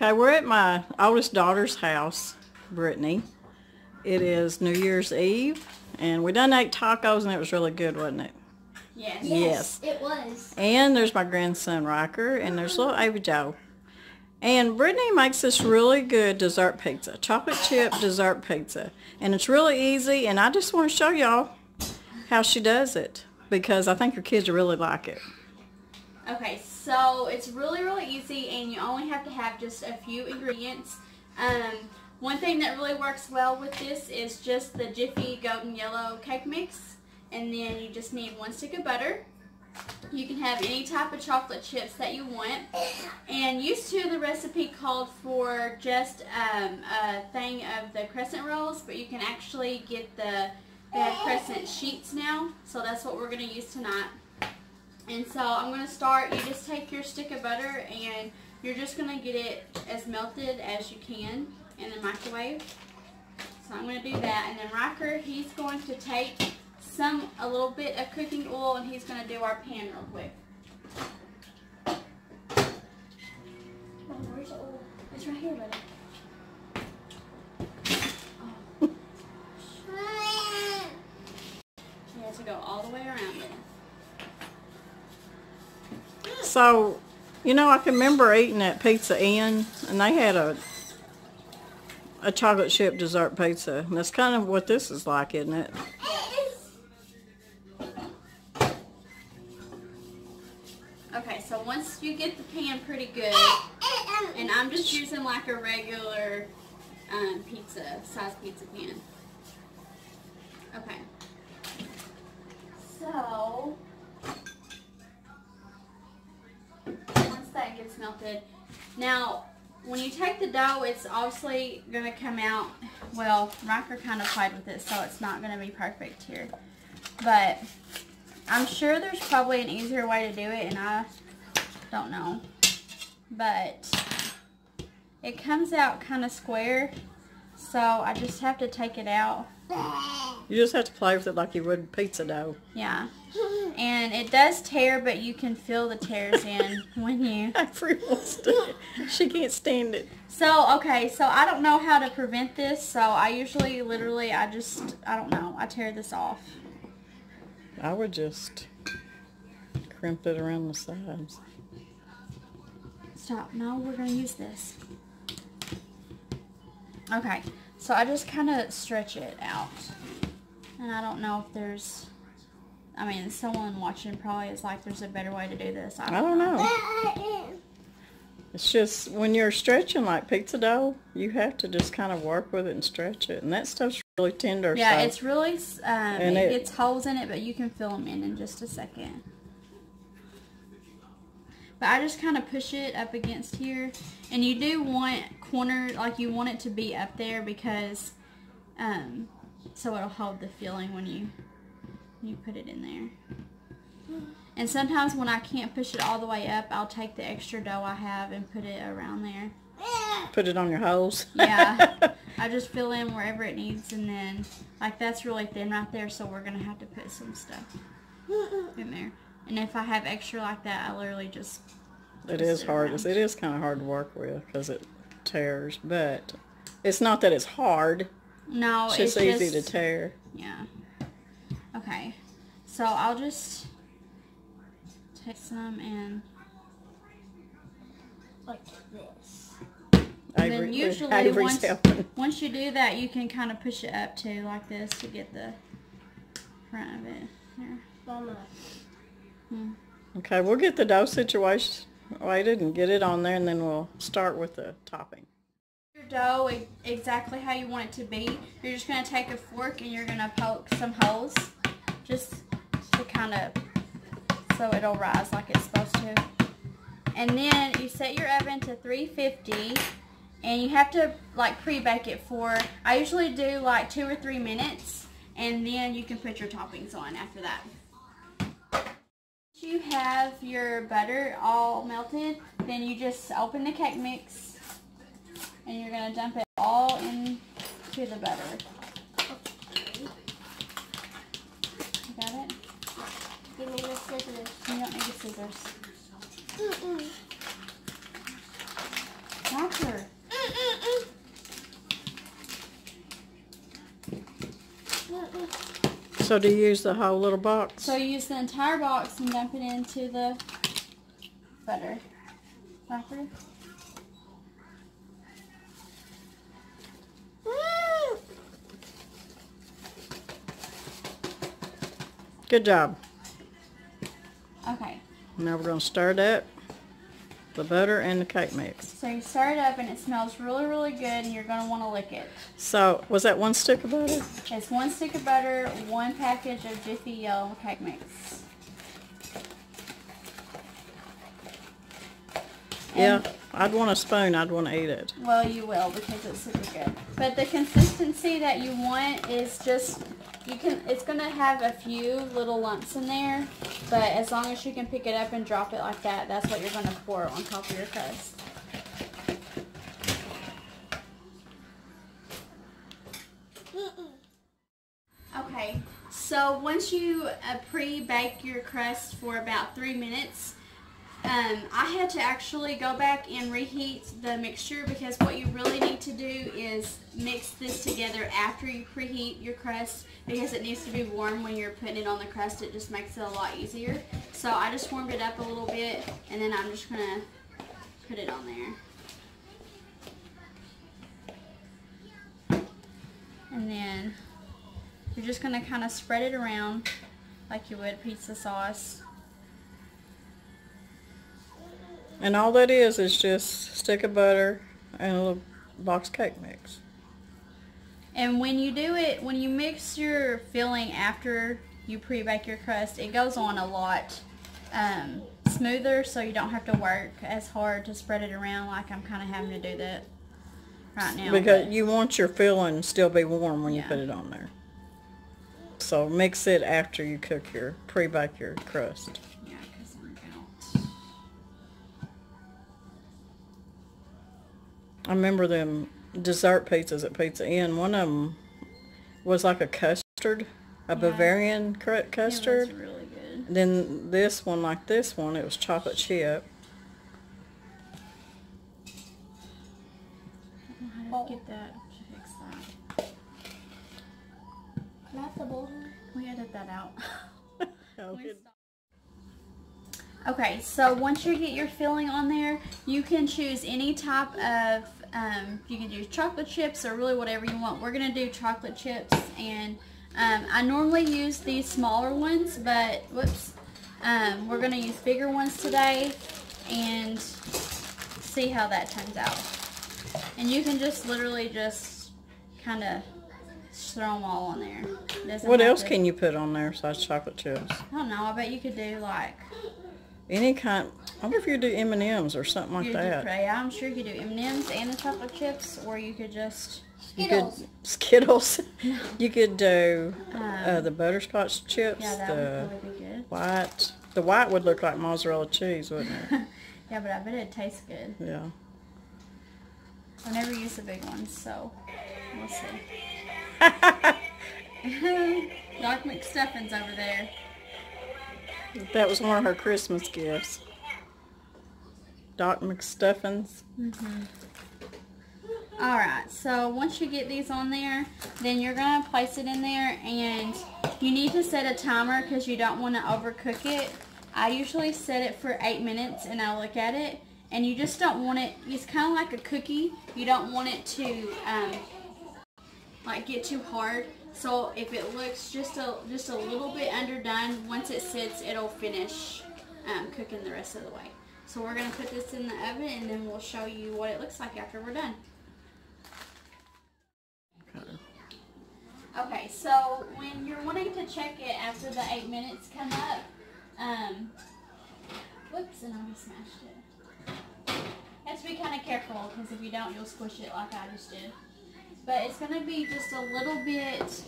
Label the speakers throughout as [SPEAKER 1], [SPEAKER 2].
[SPEAKER 1] Okay, we're at my oldest daughter's house, Brittany. It is New Year's Eve, and we done ate tacos, and it was really good, wasn't it?
[SPEAKER 2] Yes.
[SPEAKER 1] Yes.
[SPEAKER 2] It was.
[SPEAKER 1] And there's my grandson, Riker, and there's little Ava Jo. And Brittany makes this really good dessert pizza, chocolate chip dessert pizza. And it's really easy, and I just want to show y'all how she does it, because I think your kids will really like it.
[SPEAKER 2] Okay, so it's really easy, and you only have to have just a few ingredients. One thing that really works well with this is just the Jiffy Golden Yellow Cake Mix, and then you just need 1 stick of butter. You can have any type of chocolate chips that you want, and used to the recipe called for just a thing of the crescent rolls, but you can actually get they have crescent sheets now, so that's what we're going to use tonight. And so I'm going to start, you just take your stick of butter and you're just going to get it as melted as you can in the microwave. So I'm going to do that, and then Riker, he's going to take a little bit of cooking oil, and he's going to do our pan real quick. Oh, where's the oil? It's right here, buddy. Oh. You have to go all the way around it.
[SPEAKER 1] So, you know, I can remember eating at Pizza Inn, and they had a chocolate chip dessert pizza. And that's kind of what this is like, isn't it?
[SPEAKER 2] Okay, so once you get the pan pretty good, and I'm just using like a regular size pizza pan. Okay. So once that gets melted, now when you take the dough, it's obviously going to come out, well, Riker kind of played with it, so it's not going to be perfect here. But I'm sure there's probably an easier way to do it, and I don't know. But it comes out kind of square, so I just have to take it out.
[SPEAKER 1] You just have to play with it like you would pizza dough.
[SPEAKER 2] Yeah. And it does tear, but you can feel the tears in when you...
[SPEAKER 1] She can't stand it.
[SPEAKER 2] So, okay, so I don't know how to prevent this, so I usually, literally, I don't know, I tear this off.
[SPEAKER 1] I would just crimp it around the sides.
[SPEAKER 2] Stop. No, we're going to use this. Okay, so I just kind of stretch it out. And I don't know if there's... I mean, someone watching probably is like, there's a better way to do this.
[SPEAKER 1] I don't know. It's just, when you're stretching like pizza dough, you have to just kind of work with it and stretch it. And that stuff's really tender.
[SPEAKER 2] Yeah,
[SPEAKER 1] so.
[SPEAKER 2] it's really, it gets holes in it, but you can fill them in just a second. But I just kind of push it up against here. And you do want like you want it to be up there because, so it'll hold the filling when you put it in there. And sometimes when I can't push it all the way up, I'll take the extra dough I have and put it around there.
[SPEAKER 1] Put it on your holes?
[SPEAKER 2] Yeah. I just fill in wherever it needs, and then, like, that's really thin right there, so we're going to have to put some stuff in there. And if I have extra like that, I literally just...
[SPEAKER 1] It is hard. It is kind of hard to work with because it tears, but it's not that it's hard.
[SPEAKER 2] No,
[SPEAKER 1] it's just easy to tear.
[SPEAKER 2] Yeah. Okay. So I'll just take some and like this. And then usually once you do that, you can kind of push it up too, like this, to get the front of it. There.
[SPEAKER 1] Okay, we'll get the dough situation situated and get it on there, and then we'll start with the topping.
[SPEAKER 2] Your dough exactly how you want it to be. You're just going to take a fork and you're going to poke some holes just to kind of, so it'll rise like it's supposed to. And then you set your oven to 350, and you have to like pre-bake it for, I usually do like 2 or 3 minutes, and then you can put your toppings on after that. You have your butter all melted, then you just open the cake mix and you're going to dump it all into the butter. You got it?
[SPEAKER 3] Give me the scissors.
[SPEAKER 2] You don't need the scissors. Rocker.
[SPEAKER 1] So do you use the whole little box?
[SPEAKER 2] So you use the entire box and dump it into the butter. Rocker.
[SPEAKER 1] Good job.
[SPEAKER 2] Okay.
[SPEAKER 1] Now we're going to stir it up, the butter and the cake mix.
[SPEAKER 2] So you stir it up and it smells really, really good and you're going to want to lick it.
[SPEAKER 1] So, was that 1 stick of butter?
[SPEAKER 2] It's 1 stick of butter, 1 package of Jiffy Yellow cake mix.
[SPEAKER 1] Yeah, I'd want a spoon. I'd want to eat it.
[SPEAKER 2] Well, you will because it's super good. But the consistency that you want is just, it's going to have a few little lumps in there, but as long as you can pick it up and drop it like that, that's what you're going to pour on top of your crust. Okay, so once you pre-bake your crust for about 3 minutes, I had to actually go back and reheat the mixture because what you really need to do is mix this together after you preheat your crust because it needs to be warm when you're putting it on the crust. It just makes it a lot easier. So I just warmed it up a little bit and then I'm just going to put it on there. And then you're just going to kind of spread it around like you would pizza sauce.
[SPEAKER 1] And all that is just a stick of butter and a little box cake mix.
[SPEAKER 2] And when you do it, when you mix your filling after you pre-bake your crust, it goes on a lot smoother, so you don't have to work as hard to spread it around like I'm kind of having to do that right now.
[SPEAKER 1] Because you want your filling to still be warm when you
[SPEAKER 2] Yeah.
[SPEAKER 1] put it on there. So mix it after you cook your, pre-bake your crust.
[SPEAKER 2] Yeah, because I'm out.
[SPEAKER 1] I remember them dessert pizzas at Pizza Inn. One of them was like a custard, a Bavarian custard.
[SPEAKER 2] It was really good.
[SPEAKER 1] Then this one, like this one, it was chocolate chip.
[SPEAKER 2] I don't know how to get that to fix that.
[SPEAKER 3] Not the bowl.
[SPEAKER 2] We edit that out.
[SPEAKER 1] Oh, good.
[SPEAKER 2] Okay, so once you get your filling on there, you can choose any type of, you can do chocolate chips or really whatever you want. We're going to do chocolate chips, and I normally use these smaller ones, but, whoops, we're going to use bigger ones today and see how that turns out. And you can just literally just kind of throw them all on there.
[SPEAKER 1] What else can you put on there besides chocolate chips?
[SPEAKER 2] I don't know, I bet you could do like...
[SPEAKER 1] Any kind. I wonder if you do M&Ms or something like that.
[SPEAKER 2] Yeah, I'm sure you could do M&Ms and the chocolate chips, or you could just...
[SPEAKER 3] Skittles.
[SPEAKER 1] Skittles. You could do the butterscotch chips.
[SPEAKER 2] Yeah, that would probably be good.
[SPEAKER 1] White. The white would look like mozzarella cheese, wouldn't it?
[SPEAKER 2] Yeah, but I bet it tastes good.
[SPEAKER 1] Yeah.
[SPEAKER 2] I've never used the big ones, so we'll see. Doc McStuffins over there.
[SPEAKER 1] That was one of her Christmas gifts. Doc McStuffins.
[SPEAKER 2] Alright, so once you get these on there, then you're going to place it in there, and you need to set a timer because you don't want to overcook it. I usually set it for 8 minutes and I look at it, and you just don't want it, it's kind of like a cookie. You don't want it to like get too hard. So if it looks just a little bit underdone, once it sits, it'll finish cooking the rest of the way. So we're going to put this in the oven, and then we'll show you what it looks like after we're done. Okay, so when you're wanting to check it after the 8 minutes come up, whoops, and I smashed it. You have to be kind of careful, because if you don't, you'll squish it like I just did. But it's going to be just a little bit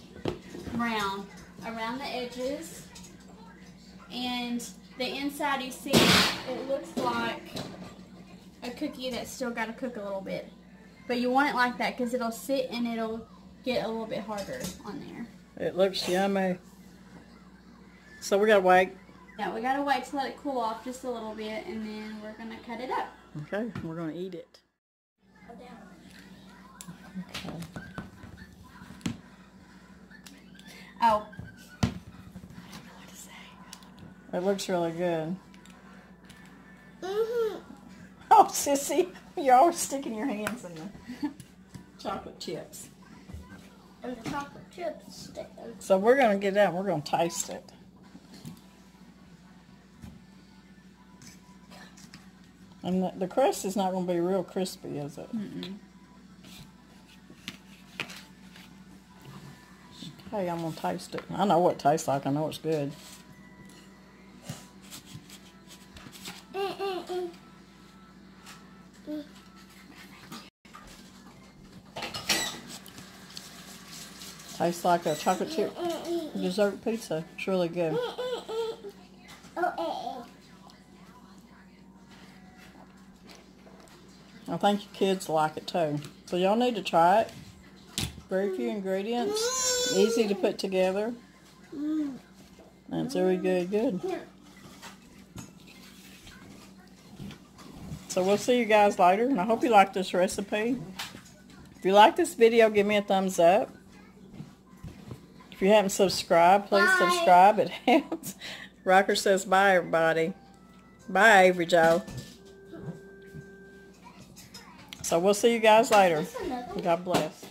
[SPEAKER 2] brown around the edges, and the inside, you see, it looks like a cookie that's still got to cook a little bit. But you want it like that because it'll sit and it'll get a little bit harder on there.
[SPEAKER 1] It looks yummy. So we gotta wait.
[SPEAKER 2] Yeah, we gotta wait to let it cool off just a little bit, and then we're gonna cut it up.
[SPEAKER 1] Okay, we're gonna eat it.
[SPEAKER 2] Oh.
[SPEAKER 1] It looks really good.
[SPEAKER 3] Mm-hmm.
[SPEAKER 1] Oh, sissy, you're always sticking your hands in the chocolate chips.
[SPEAKER 3] And the chocolate chips sticking.
[SPEAKER 1] So we're going to get out and we're going to taste it. And the crust is not going to be real crispy, is it?
[SPEAKER 2] Mm-mm.
[SPEAKER 1] Okay, I'm going to taste it. I know what it tastes like. I know it's good. Tastes like a chocolate chip dessert pizza. It's really good. I think your kids like it too. So y'all need to try it. Very few ingredients. Easy to put together. And it's really good. So we'll see you guys later. And I hope you like this recipe. If you like this video, give me a thumbs up. If you haven't subscribed, please subscribe. It helps. Rocker says bye, everybody. Bye, Avery Joe. So we'll see you guys later. God bless.